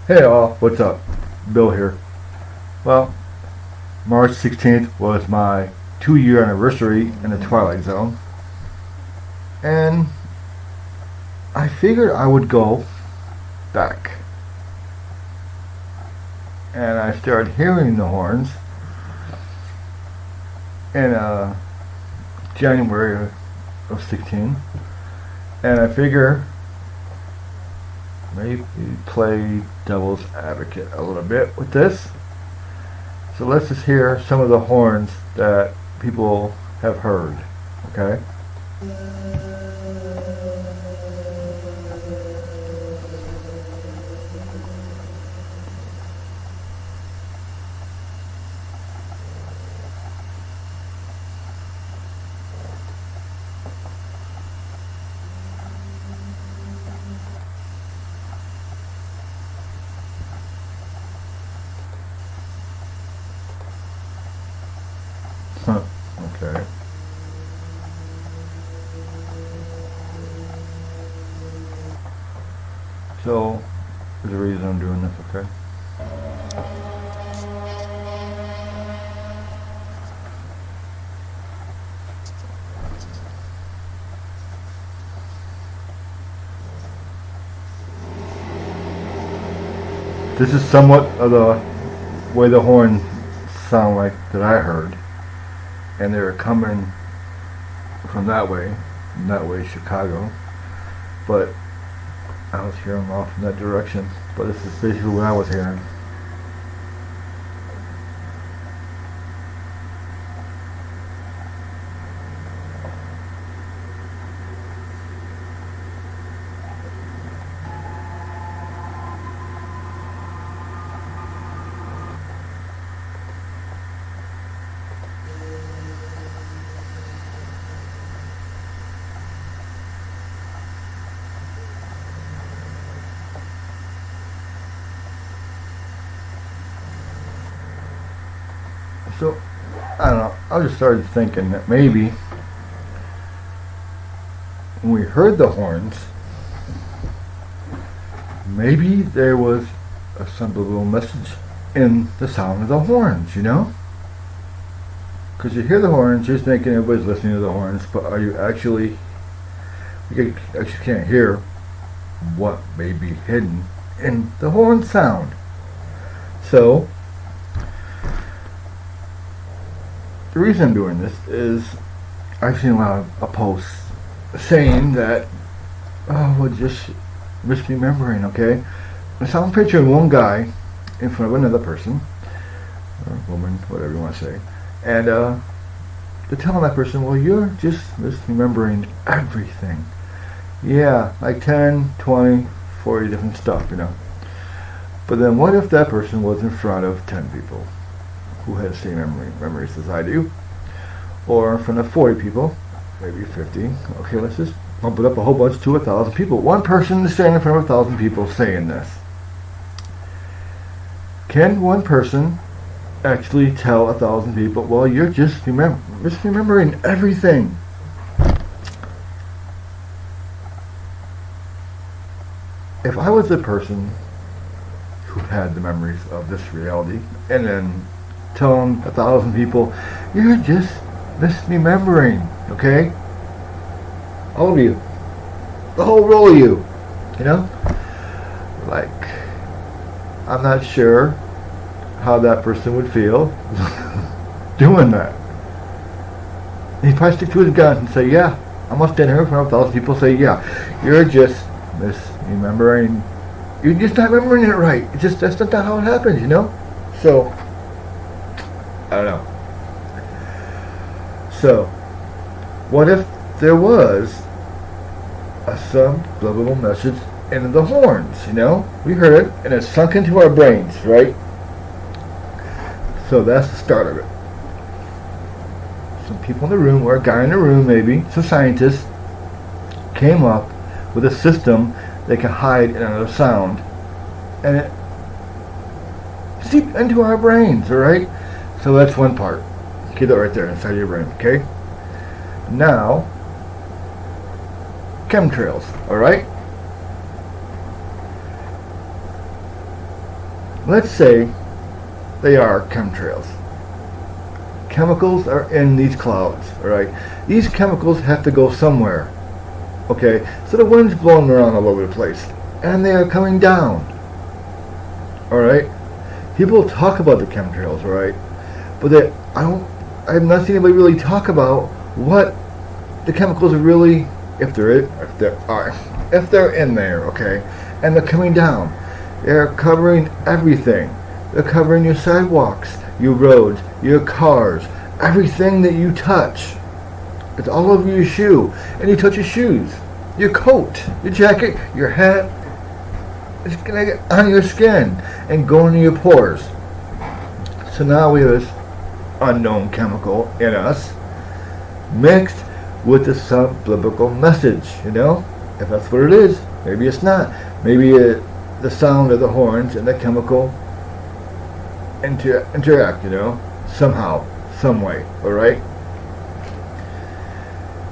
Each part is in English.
Hey all, what's up? Bill here. Well, March 16th was my 2-year anniversary in the Twilight Zone, and I figured I would go back. And I started hearing the horns in January of 16, and I figure maybe play devil's advocate a little bit with this. So let's just hear some of the horns that people have heard, okay? Huh, okay. So, there's a reason I'm doing this, okay? This is somewhat of the way the horns sound like that I heard. And they were coming from that way, Chicago. But I was hearing them off in that direction. But this is basically what I was hearing. So, I don't know, I just started thinking that maybe when we heard the horns, maybe there was a subliminal message in the sound of the horns, you know? Because you hear the horns, you're thinking everybody's listening to the horns, but are you actually can't hear what may be hidden in the horn sound. So, the reason I'm doing this is I've seen a lot of posts saying that, oh, we're just misremembering, okay? So I'm picturing one guy in front of another person, or woman, whatever you want to say, and they're telling that person, well, you're just misremembering everything. Yeah, like 10, 20, 40 different stuff, you know. But then what if that person was in front of 10 people who had the same memories as I do, or in front of 40 people, maybe 50. Okay, let's just bump it up a whole bunch to 1,000 people. One person is standing in front of 1,000 people saying this. Can one person actually tell 1,000 people, well, you're just misremembering everything? If I was the person who had the memories of this reality, and then telling 1,000 people, you're just misremembering, okay? All of you. The whole row of you. You know? Like, I'm not sure how that person would feel doing that. He'd probably stick to his guns and say, yeah, I'm gonna stand here in front of 1,000 people and say, yeah, you're just misremembering. You're just not remembering it right. It's just, that's not how it happens, you know? So, I don't know. So, what if there was a subliminal message in the horns, you know? We heard it, and it sunk into our brains, right? So that's the start of it. Some people in the room, or a guy in the room maybe, some scientists, came up with a system that can hide in another sound, and it seeped into our brains, alright? So that's one part. Keep that right there inside your brain, okay? Now, chemtrails, alright? Let's say they are chemtrails. Chemicals are in these clouds, alright? These chemicals have to go somewhere, okay? So the wind's blowing around all over the place, and they are coming down, alright? People talk about the chemtrails, alright? But I have not seen anybody really talk about what the chemicals are really, if they're in there, okay? And they're coming down. They're covering everything. They're covering your sidewalks, your roads, your cars, everything that you touch. It's all over your shoe. And you touch your shoes, your coat, your jacket, your hat. It's going to get on your skin and go into your pores. So now we have this unknown chemical in us mixed with the subliminal message, you know? If that's what it is. Maybe it's not. Maybe the sound of the horns and the chemical interact, you know, somehow, some way, alright?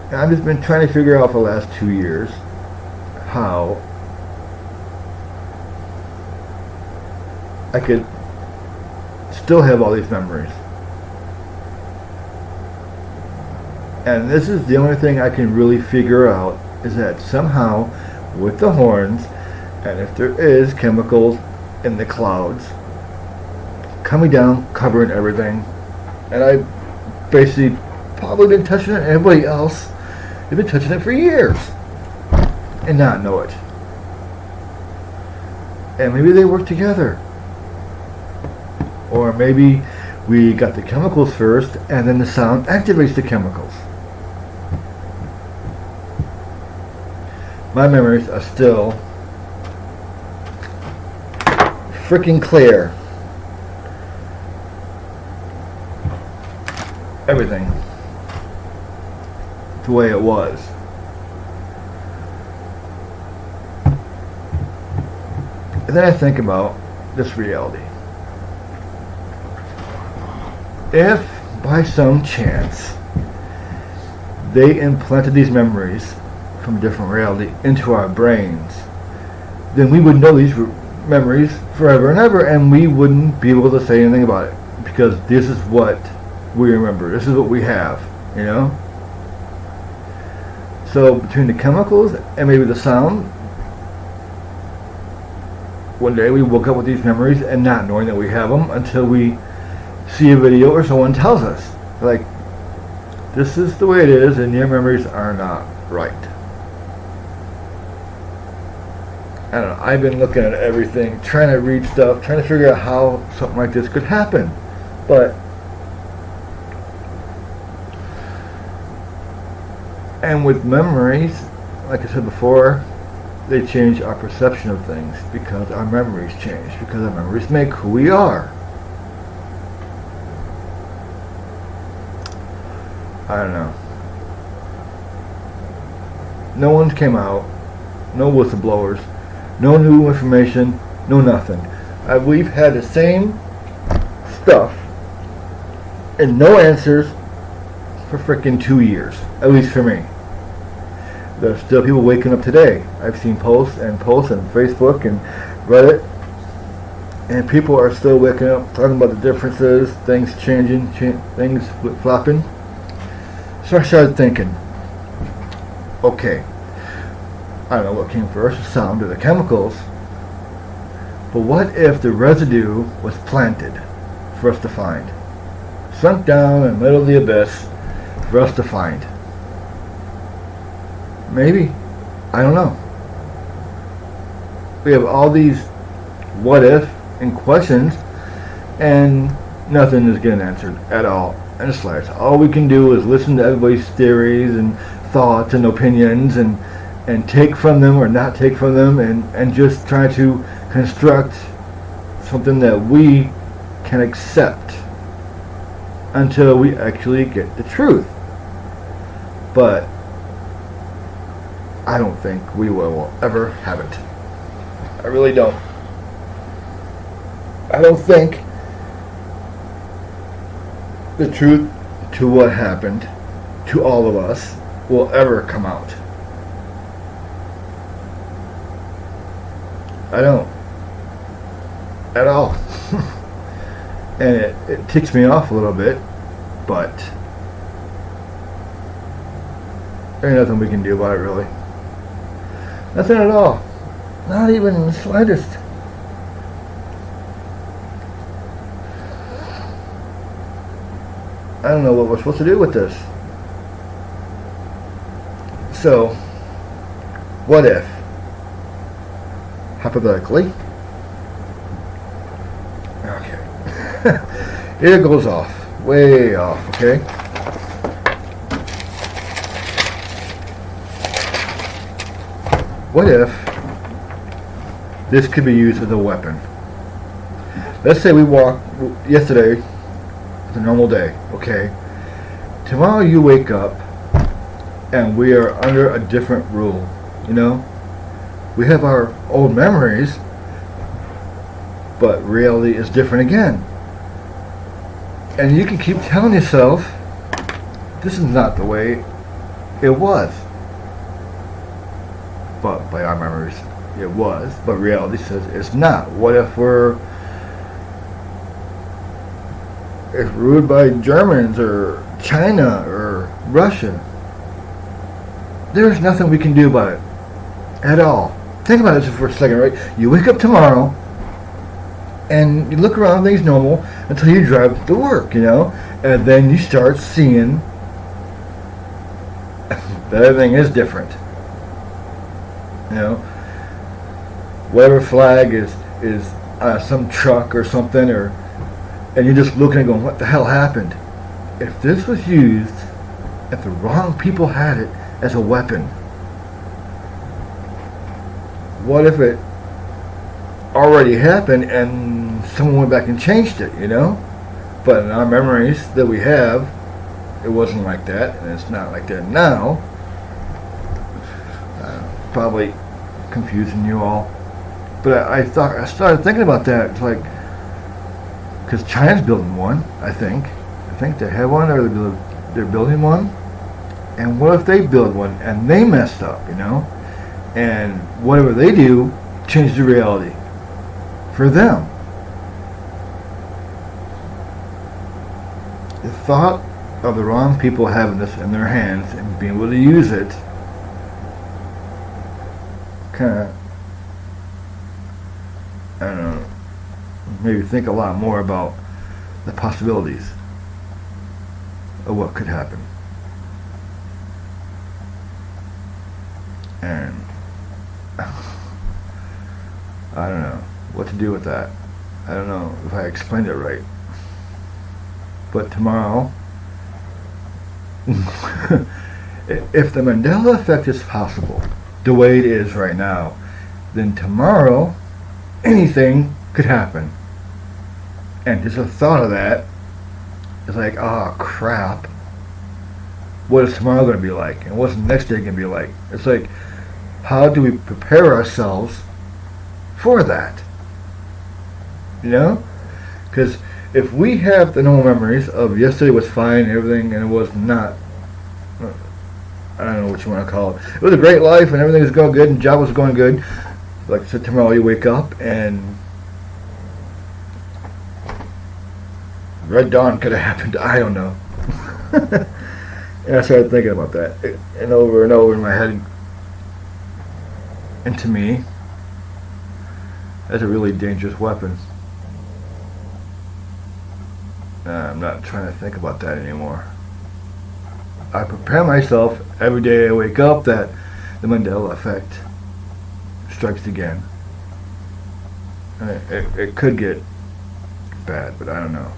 And I've just been trying to figure out for the last 2 years how I could still have all these memories. And this is the only thing I can really figure out, is that somehow with the horns, and if there is chemicals in the clouds coming down, covering everything, and I basically probably been touching it, and everybody else has been touching it for years and not know it. And maybe they work together, or maybe we got the chemicals first and then the sound activates the chemicals. My memories are still freaking clear. Everything the way it was. And then I think about this reality. If by some chance they implanted these memories from a different reality into our brains, then we would know these memories forever and ever, and we wouldn't be able to say anything about it, because this is what we remember. This is what we have, you know? So between the chemicals and maybe the sound, one day we woke up with these memories and not knowing that we have them until we see a video or someone tells us, like, this is the way it is and your memories are not right. I don't know, I've been looking at everything, trying to read stuff, trying to figure out how something like this could happen. But and with memories, like I said before, they change our perception of things because our memories change, because our memories make who we are. I don't know. No one came out, no whistleblowers, no new information, no nothing. We've had the same stuff and no answers for frickin' 2 years, at least for me. There's still people waking up today. I've seen posts on Facebook and Reddit, and people are still waking up, talking about the differences, things changing, things flip-flopping. So I started thinking, okay, I don't know what came first, the sound or the chemicals, but what if the residue was planted for us to find? Sunk down in the middle of the abyss for us to find. Maybe. I don't know. We have all these what if and questions, and nothing is getting answered at all. And it's like, all we can do is listen to everybody's theories and thoughts and opinions and take from them or not take from them, and just try to construct something that we can accept until we actually get the truth. But I don't think we will ever have it. I really don't. I don't think the truth to what happened to all of us will ever come out. I don't. At all. It ticks me off a little bit, but there's nothing we can do about it, really. Nothing at all. Not even the slightest. I don't know what we're supposed to do with this. So, what if, hypothetically, okay, here it goes off, way off, okay? What if this could be used as a weapon? Let's say we walk, yesterday, it's a normal day, okay? Tomorrow you wake up and we are under a different rule, you know? We have our old memories, but reality is different again. And you can keep telling yourself, this is not the way it was. But by our memories, it was. But reality says it's not. What if it's ruled by Germans or China or Russia? There's nothing we can do about it at all. Think about this for a second, right? You wake up tomorrow and you look around, things normal until you drive to work, you know, and then you start seeing that everything is different. You know, whatever flag is some truck or something, and you're just looking and going, what the hell happened? If this was used, if the wrong people had it as a weapon, what if it already happened and someone went back and changed it, you know? But in our memories that we have, it wasn't like that, and it's not like that now. Probably confusing you all, but I started thinking about that. It's like, because China's building one, I think they have one, or they're building one. And what if they build one and they messed up, you know? And whatever they do changes the reality for them. The thought of the wrong people having this in their hands and being able to use it kind of, I don't know, maybe think a lot more about the possibilities of what could happen. And I don't know what to do with that. I don't know if I explained it right. But tomorrow, if the Mandela Effect is possible, the way it is right now, then tomorrow anything could happen. And just a thought of that is like, oh crap, what is tomorrow going to be like? And what's the next day going to be like? It's like, how do we prepare ourselves for that? You know? Because if we have the normal memories of yesterday was fine and everything, and it was not, I don't know what you want to call it. It was a great life and everything was going good and job was going good. Like I said, tomorrow you wake up and Red Dawn could have happened. I don't know. And I started thinking about that and over in my head. And to me, that's a really dangerous weapon. I'm not trying to think about that anymore. I prepare myself every day I wake up that the Mandela Effect strikes again. And it could get bad, but I don't know.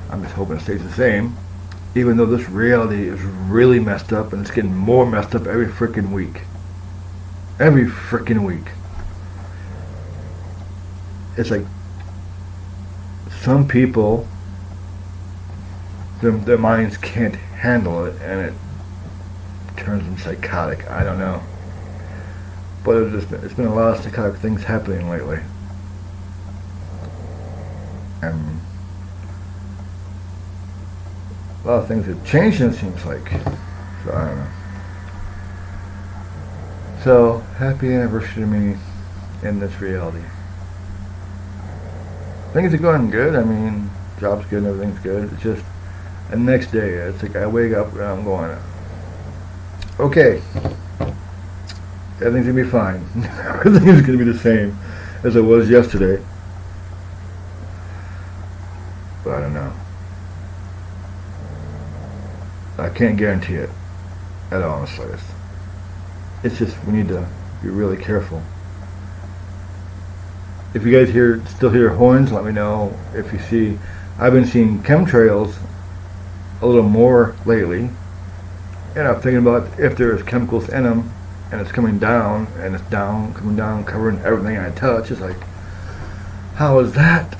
I'm just hoping it stays the same, even though this reality is really messed up and it's getting more messed up every freaking week. Every freaking week. It's like some people, their minds can't handle it and it turns them psychotic. I don't know. But it's been a lot of psychotic things happening lately. And a lot of things have changed, it seems like. So I don't know. So, happy anniversary to me in this reality. Things are going good. I mean, job's good, and everything's good. It's just the next day, it's like I wake up and I'm going, okay, everything's gonna be fine. Everything is gonna be the same as it was yesterday. But I don't know. I can't guarantee it at all in the slightest. It's just we need to be really careful. If you guys still hear horns, let me know. If you see, I've been seeing chemtrails a little more lately, and I'm thinking about if there's chemicals in them, and it's coming down, and it's coming down, covering everything I touch. It's like, how is that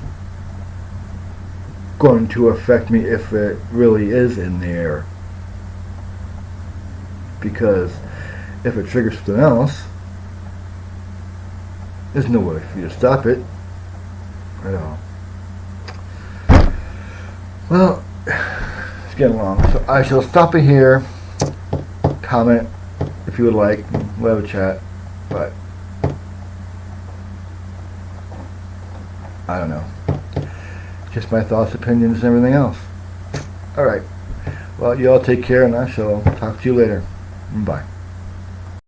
going to affect me if it really is in there? Because if it triggers something else, there's no way for you to stop it at all. Well, it's getting long, so I shall stop it here. Comment if you would like. We'll have a chat, but I don't know. Just my thoughts, opinions, and everything else. Alright. Well, you all take care, and I shall talk to you later. Bye.